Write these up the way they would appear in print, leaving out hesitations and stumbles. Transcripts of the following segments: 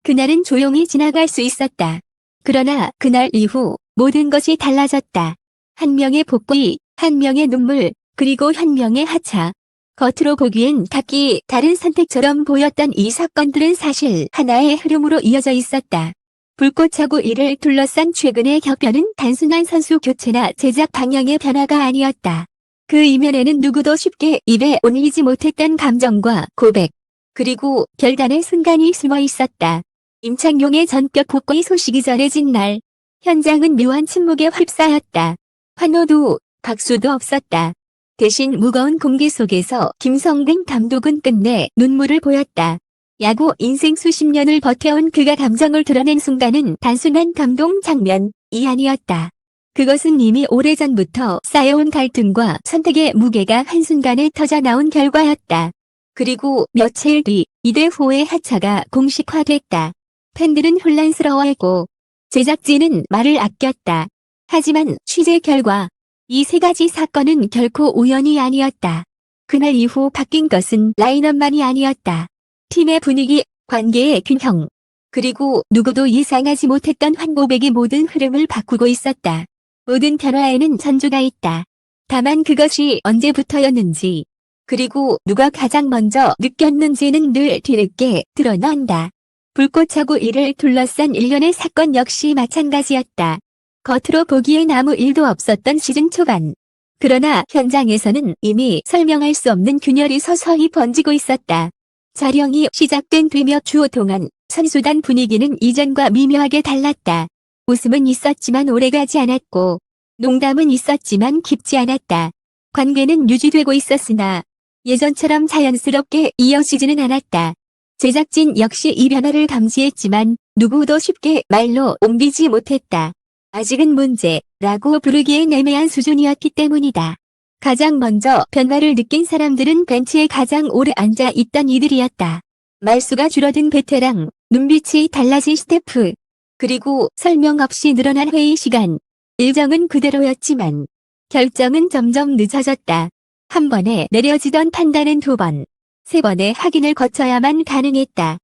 그날은 조용히 지나갈 수 있었다. 그러나 그날 이후 모든 것이 달라졌다. 한 명의 복귀, 한 명의 눈물, 그리고 한 명의 하차. 겉으로 보기엔 각기 다른 선택처럼 보였던 이 사건들은 사실 하나의 흐름으로 이어져 있었다. 불꽃차고 이를 둘러싼 최근의 격변은 단순한 선수 교체나 제작 방향의 변화가 아니었다. 그 이면에는 누구도 쉽게 입에 올리지 못했던 감정과 고백, 그리고 결단의 순간이 숨어 있었다. 임창용의 전격 복귀 소식이 전해진 날, 현장은 묘한 침묵에 휩싸였다. 환호도, 박수도 없었다. 대신 무거운 공기 속에서 김성근 감독은 끝내 눈물을 보였다. 야구 인생 수십 년을 버텨온 그가 감정을 드러낸 순간은 단순한 감동 장면이 아니었다. 그것은 이미 오래전부터 쌓여온 갈등과 선택의 무게가 한순간에 터져나온 결과였다. 그리고 며칠 뒤 이대호의 하차가 공식화됐다. 팬들은 혼란스러워했고 제작진은 말을 아꼈다. 하지만 취재 결과 이 세 가지 사건은 결코 우연이 아니었다. 그날 이후 바뀐 것은 라인업만이 아니었다. 팀의 분위기, 관계의 균형, 그리고 누구도 예상하지 못했던 환고백이 모든 흐름을 바꾸고 있었다. 모든 변화에는 전조가 있다. 다만 그것이 언제부터였는지, 그리고 누가 가장 먼저 느꼈는지는 늘 뒤늦게 드러난다. 불꽃차고 이를 둘러싼 일련의 사건 역시 마찬가지였다. 겉으로 보기엔 아무 일도 없었던 시즌 초반. 그러나 현장에서는 이미 설명할 수 없는 균열이 서서히 번지고 있었다. 촬영이 시작된 뒤 몇 주 동안 선수단 분위기는 이전과 미묘하게 달랐다. 웃음은 있었지만 오래가지 않았고, 농담은 있었지만 깊지 않았다. 관계는 유지되고 있었으나 예전처럼 자연스럽게 이어지지는 않았다. 제작진 역시 이 변화를 감지했지만 누구도 쉽게 말로 옮기지 못했다. 아직은 문제라고 부르기엔 애매한 수준이었기 때문이다. 가장 먼저 변화를 느낀 사람들은 벤치에 가장 오래 앉아 있던 이들이었다. 말수가 줄어든 베테랑, 눈빛이 달라진 스태프, 그리고 설명 없이 늘어난 회의 시간. 일정은 그대로였지만 결정은 점점 늦어졌다. 한 번에 내려지던 판단은 두 번, 세 번의 확인을 거쳐야만 가능했다.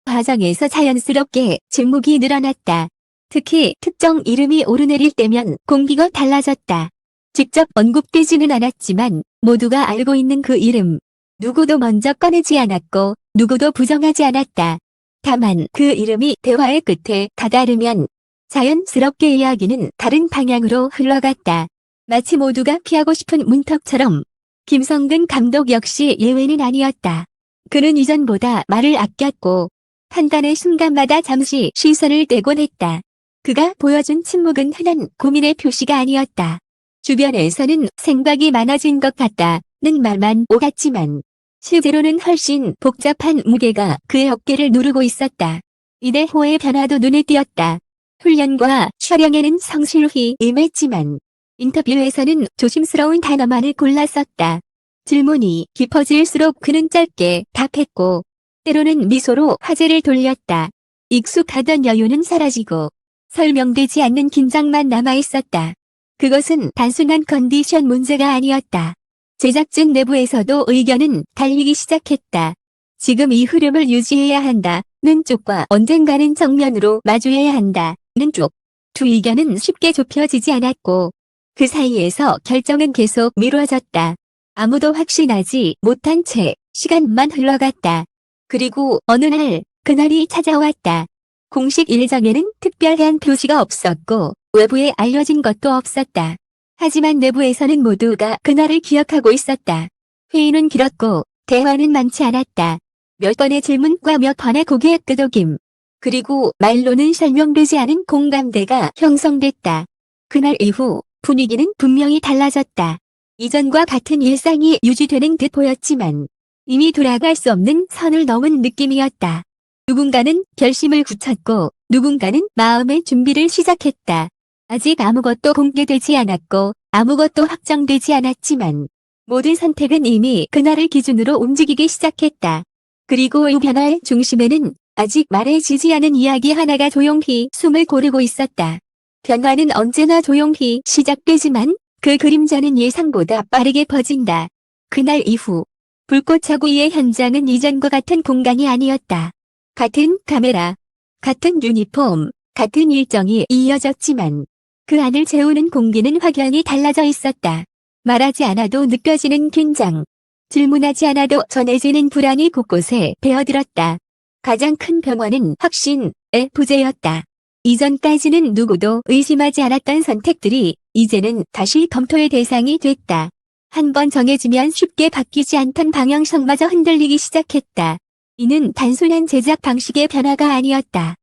과정에서 자연스럽게 침묵이 늘어났다. 특히 특정 이름이 오르내릴 때면 공기가 달라졌다. 직접 언급되지는 않았지만 모두가 알고 있는 그 이름. 누구도 먼저 꺼내지 않았고 누구도 부정하지 않았다. 다만 그 이름이 대화의 끝에 다다르면 자연스럽게 이야기는 다른 방향으로 흘러갔다. 마치 모두가 피하고 싶은 문턱처럼. 김성근 감독 역시 예외는 아니었다. 그는 이전보다 말을 아꼈고 판단의 순간마다 잠시 시선을 떼곤 했다. 그가 보여준 침묵은 흔한 고민의 표시가 아니었다. 주변에서는 생각이 많아진 것 같다는 말만 오갔지만 실제로는 훨씬 복잡한 무게가 그의 어깨를 누르고 있었다. 이대호의 변화도 눈에 띄었다. 훈련과 촬영에는 성실히 임했지만 인터뷰에서는 조심스러운 단어만을 골라 썼다. 질문이 깊어질수록 그는 짧게 답했고 때로는 미소로 화제를 돌렸다. 익숙하던 여유는 사라지고 설명되지 않는 긴장만 남아있었다. 그것은 단순한 컨디션 문제가 아니었다. 제작진 내부에서도 의견은 달리기 시작했다. 지금 이 흐름을 유지해야 한다는 쪽과 언젠가는 정면으로 마주해야 한다는 쪽. 두 의견은 쉽게 좁혀지지 않았고 그 사이에서 결정은 계속 미뤄졌다. 아무도 확신하지 못한 채 시간만 흘러갔다. 그리고 어느 날 그날이 찾아왔다. 공식 일정에는 특별한 표시가 없었고 외부에 알려진 것도 없었다. 하지만 내부에서는 모두가 그날을 기억하고 있었다. 회의는 길었고 대화는 많지 않았다. 몇 번의 질문과 몇 번의 고개 끄덕임. 그리고 말로는 설명되지 않은 공감대가 형성됐다. 그날 이후 분위기는 분명히 달라졌다. 이전과 같은 일상이 유지되는 듯 보였지만 이미 돌아갈 수 없는 선을 넘은 느낌이었다. 누군가는 결심을 굳혔고 누군가는 마음의 준비를 시작했다. 아직 아무것도 공개되지 않았고 아무것도 확정되지 않았지만 모든 선택은 이미 그날을 기준으로 움직이기 시작했다. 그리고 이 변화의 중심에는 아직 말해지지 않은 이야기 하나가 조용히 숨을 고르고 있었다. 변화는 언제나 조용히 시작되지만 그 그림자는 예상보다 빠르게 퍼진다. 그날 이후 불꽃차고 이의 현장은 이전과 같은 공간이 아니었다. 같은 카메라, 같은 유니폼, 같은 일정이 이어졌지만 그 안을 채우는 공기는 확연히 달라져 있었다. 말하지 않아도 느껴지는 긴장, 질문하지 않아도 전해지는 불안이 곳곳에 배어들었다. 가장 큰 변화는 확신의 부재였다. 이전까지는 누구도 의심하지 않았던 선택들이 이제는 다시 검토의 대상이 됐다. 한번 정해지면 쉽게 바뀌지 않던 방향성마저 흔들리기 시작했다. 이는 단순한 제작 방식의 변화가 아니었다.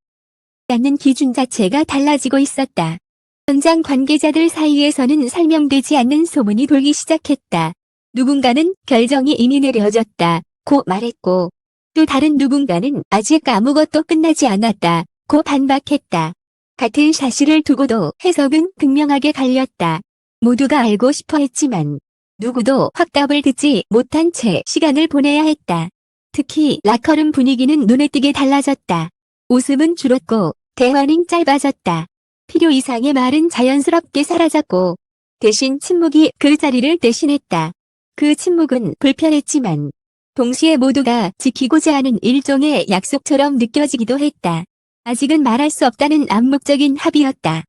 않는 기준 자체가 달라지고 있었다. 현장 관계자들 사이에서는 설명되지 않는 소문이 돌기 시작했다. 누군가는 결정이 이미 내려졌다 고 말했고, 또 다른 누군가는 아직 아무것도 끝나지 않았다 고 반박했다. 같은 사실을 두고도 해석은 극명하게 갈렸다. 모두가 알고 싶어 했지만 누구도 확답을 듣지 못한 채 시간을 보내야 했다. 특히 라커룸 분위기는 눈에 띄게 달라졌다. 웃음은 줄었고 대화는 짧아졌다. 필요 이상의 말은 자연스럽게 사라졌고 대신 침묵이 그 자리를 대신했다. 그 침묵은 불편했지만 동시에 모두가 지키고자 하는 일종의 약속처럼 느껴지기도 했다. 아직은 말할 수 없다는 암묵적인 합의였다.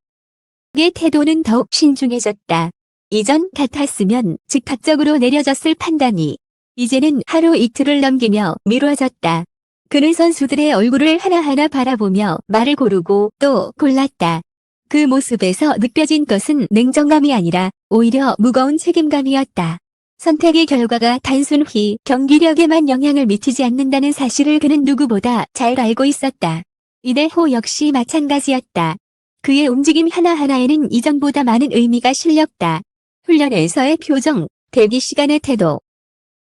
그의 태도는 더욱 신중해졌다. 이전 같았으면 즉각적으로 내려졌을 판단이 이제는 하루 이틀을 넘기며 미뤄졌다. 그는 선수들의 얼굴을 하나하나 바라보며 말을 고르고 또 골랐다. 그 모습에서 느껴진 것은 냉정감이 아니라 오히려 무거운 책임감이었다. 선택의 결과가 단순히 경기력에만 영향을 미치지 않는다는 사실을 그는 누구보다 잘 알고 있었다. 이대호 역시 마찬가지였다. 그의 움직임 하나하나에는 이전보다 많은 의미가 실렸다. 훈련에서의 표정, 대기 시간의 태도,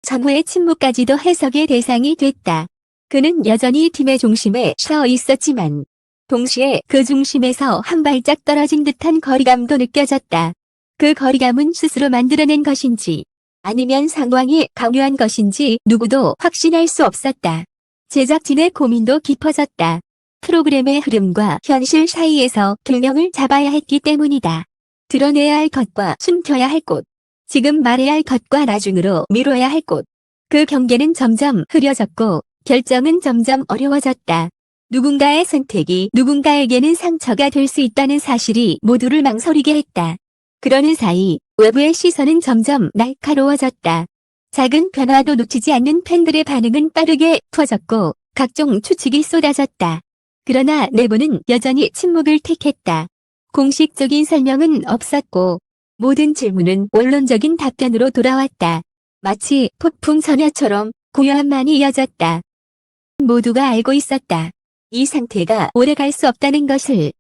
전후의 침묵까지도 해석의 대상이 됐다. 그는 여전히 팀의 중심에 서 있었지만 동시에 그 중심에서 한 발짝 떨어진 듯한 거리감도 느껴졌다. 그 거리감은 스스로 만들어낸 것인지 아니면 상황이 강요한 것인지 누구도 확신할 수 없었다. 제작진의 고민도 깊어졌다. 프로그램의 흐름과 현실 사이에서 균형을 잡아야 했기 때문이다. 드러내야 할 것과 숨겨야 할 곳, 지금 말해야 할 것과 나중으로 미뤄야 할 곳. 그 경계는 점점 흐려졌고 결정은 점점 어려워졌다. 누군가의 선택이 누군가에게는 상처가 될 수 있다는 사실이 모두를 망설이게 했다. 그러는 사이 외부의 시선은 점점 날카로워졌다. 작은 변화도 놓치지 않는 팬들의 반응은 빠르게 퍼졌고 각종 추측이 쏟아졌다. 그러나 내부는 여전히 침묵을 택했다. 공식적인 설명은 없었고 모든 질문은 원론적인 답변으로 돌아왔다. 마치 폭풍 선야처럼 고요함만이 이어졌다. 모두가 알고 있었다. 이 상태가 오래 갈 수 없다는 것을.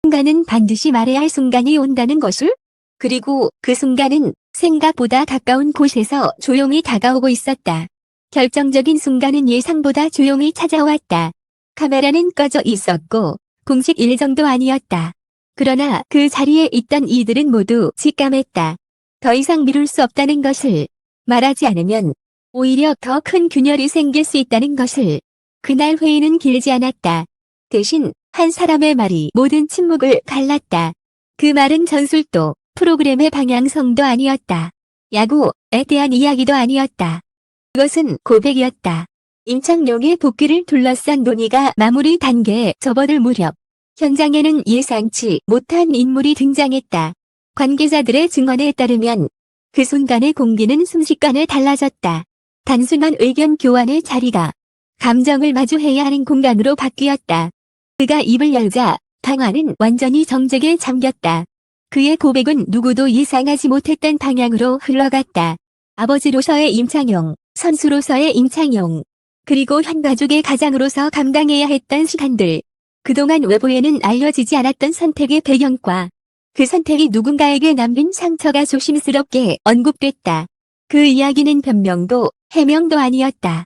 순간은 반드시 말해야 할 순간이 온다는 것을. 그리고 그 순간은 생각보다 가까운 곳에서 조용히 다가오고 있었다. 결정적인 순간은 예상보다 조용히 찾아왔다. 카메라는 꺼져 있었고 공식 일정도 아니었다. 그러나 그 자리에 있던 이들은 모두 직감했다. 더 이상 미룰 수 없다는 것을. 말하지 않으면 오히려 더 큰 균열이 생길 수 있다는 것을. 그날 회의는 길지 않았다. 대신 한 사람의 말이 모든 침묵을 갈랐다. 그 말은 전술도 프로그램의 방향성도 아니었다. 야구에 대한 이야기도 아니었다. 그것은 고백이었다. 임창용의 복귀를 둘러싼 논의가 마무리 단계에 접어들 무렵 현장에는 예상치 못한 인물이 등장했다. 관계자들의 증언에 따르면 그 순간의 공기는 순식간에 달라졌다. 단순한 의견 교환의 자리가 감정을 마주해야 하는 공간으로 바뀌었다. 그가 입을 열자 방안은 완전히 정적에 잠겼다. 그의 고백은 누구도 예상하지 못했던 방향으로 흘러갔다. 아버지로서의 임창용, 선수로서의 임창용, 그리고 현 가족의 가장으로서 감당해야 했던 시간들. 그동안 외부에는 알려지지 않았던 선택의 배경과 그 선택이 누군가에게 남긴 상처가 조심스럽게 언급됐다. 그 이야기는 변명도 해명도 아니었다.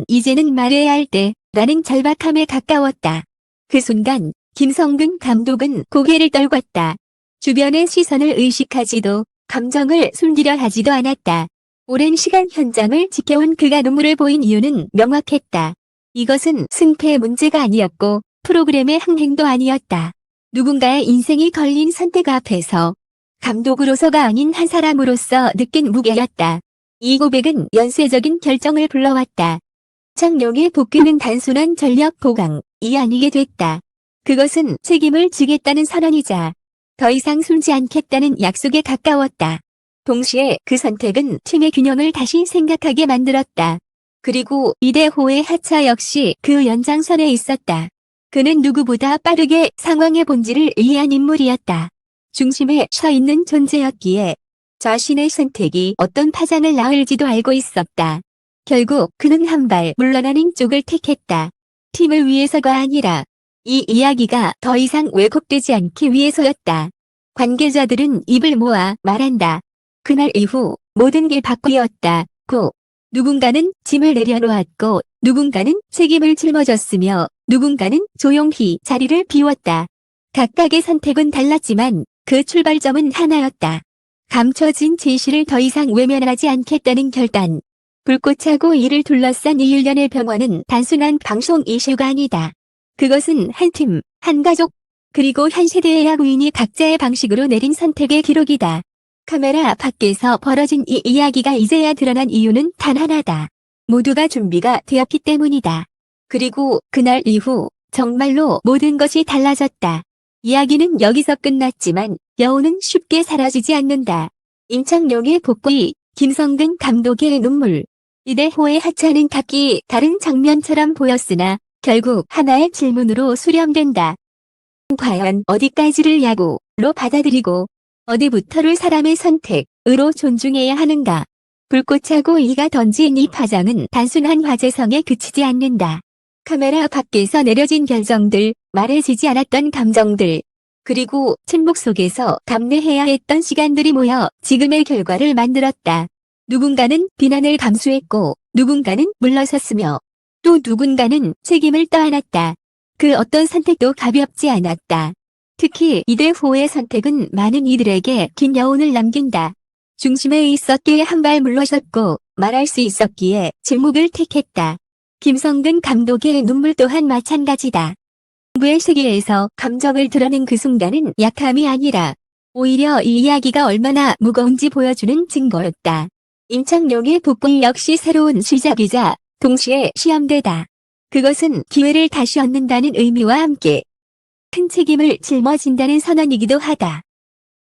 이제는 말해야 할 때라는 절박함에 가까웠다. 그 순간 김성근 감독은 고개를 떨궜다. 주변의 시선을 의식하지도 감정을 숨기려 하지도 않았다. 오랜 시간 현장을 지켜온 그가 눈물을 보인 이유는 명확했다. 이것은 승패의 문제가 아니었고 프로그램의 흥행도 아니었다. 누군가의 인생이 걸린 선택 앞에서 감독으로서가 아닌 한 사람으로서 느낀 무게였다. 이 고백은 연쇄적인 결정을 불러왔다. 창룡의 복귀는 단순한 전력 보강이 이아니게 됐다. 그것은 책임을 지겠다는 선언이자 더 이상 숨지 않겠다는 약속에 가까웠다. 동시에 그 선택은 팀의 균형을 다시 생각하게 만들었다. 그리고 이대호의 하차 역시 그 연장선에 있었다. 그는 누구보다 빠르게 상황의 본질을 이해한 인물이었다. 중심에 서 있는 존재였기에 자신의 선택이 어떤 파장을 낳을지도 알고 있었다. 결국 그는 한 발 물러나는 쪽을 택했다. 팀을 위해서가 아니라 이 이야기가 더 이상 왜곡되지 않기 위해서였다. 관계자들은 입을 모아 말한다. 그날 이후 모든 게 바뀌었다고. 누군가는 짐을 내려놓았고 누군가는 책임을 짊어졌으며 누군가는 조용히 자리를 비웠다. 각각의 선택은 달랐지만 그 출발점은 하나였다. 감춰진 진실을 더 이상 외면하지 않겠다는 결단. 불꽃하고 이를 둘러싼 이 일련의 병화는 단순한 방송 이슈가 아니다. 그것은 한 팀, 한 가족, 그리고 한 세대의 야구인이 각자의 방식으로 내린 선택의 기록이다. 카메라 밖에서 벌어진 이 이야기가 이제야 드러난 이유는 단 하나다. 모두가 준비가 되었기 때문이다. 그리고 그날 이후 정말로 모든 것이 달라졌다. 이야기는 여기서 끝났지만 여운은 쉽게 사라지지 않는다. 임창룡의 복귀, 김성근 감독의 눈물. 이대호의 하차는 각기 다른 장면처럼 보였으나 결국 하나의 질문으로 수렴된다. 과연 어디까지를 야구로 받아들이고 어디부터를 사람의 선택으로 존중해야 하는가? 불꽃하고 이가 던진 이 파장은 단순한 화제성에 그치지 않는다. 카메라 밖에서 내려진 결정들, 말해지지 않았던 감정들, 그리고 침묵 속에서 감내해야 했던 시간들이 모여 지금의 결과를 만들었다. 누군가는 비난을 감수했고 누군가는 물러섰으며 또 누군가는 책임을 떠안았다. 그 어떤 선택도 가볍지 않았다. 특히 이대호의 선택은 많은 이들에게 긴 여운을 남긴다. 중심에 있었기에 한 발 물러섰고 말할 수 있었기에 침묵을 택했다. 김성근 감독의 눈물 또한 마찬가지다. 농구의 세계에서 감정을 드러낸 그 순간은 약함이 아니라 오히려 이 이야기가 얼마나 무거운지 보여주는 증거였다. 임창룡의 복귀 역시 새로운 시작이자 동시에 시험대다. 그것은 기회를 다시 얻는다는 의미와 함께 큰 책임을 짊어진다는 선언이기도 하다.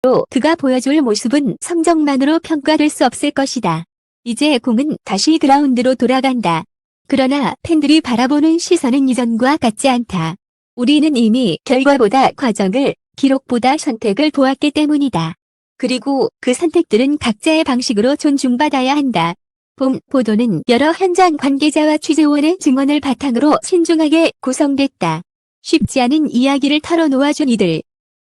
또 그가 보여줄 모습은 성적만으로 평가될 수 없을 것이다. 이제 공은 다시 그라운드로 돌아간다. 그러나 팬들이 바라보는 시선은 이전과 같지 않다. 우리는 이미 결과보다 과정을, 기록보다 선택을 보았기 때문이다. 그리고 그 선택들은 각자의 방식으로 존중받아야 한다. 본 보도는 여러 현장 관계자와 취재원의 증언을 바탕으로 신중하게 구성됐다. 쉽지 않은 이야기를 털어놓아준 이들.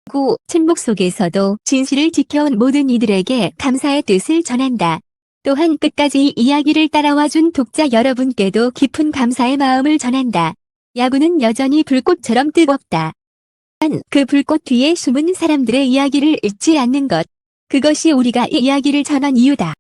그리고 침묵 속에서도 진실을 지켜온 모든 이들에게 감사의 뜻을 전한다. 또한 끝까지 이 이야기를 따라와준 독자 여러분께도 깊은 감사의 마음을 전한다. 야구는 여전히 불꽃처럼 뜨겁다. 단 그 불꽃 뒤에 숨은 사람들의 이야기를 잊지 않는 것. 그것이 우리가 이 이야기를 전한 이유다.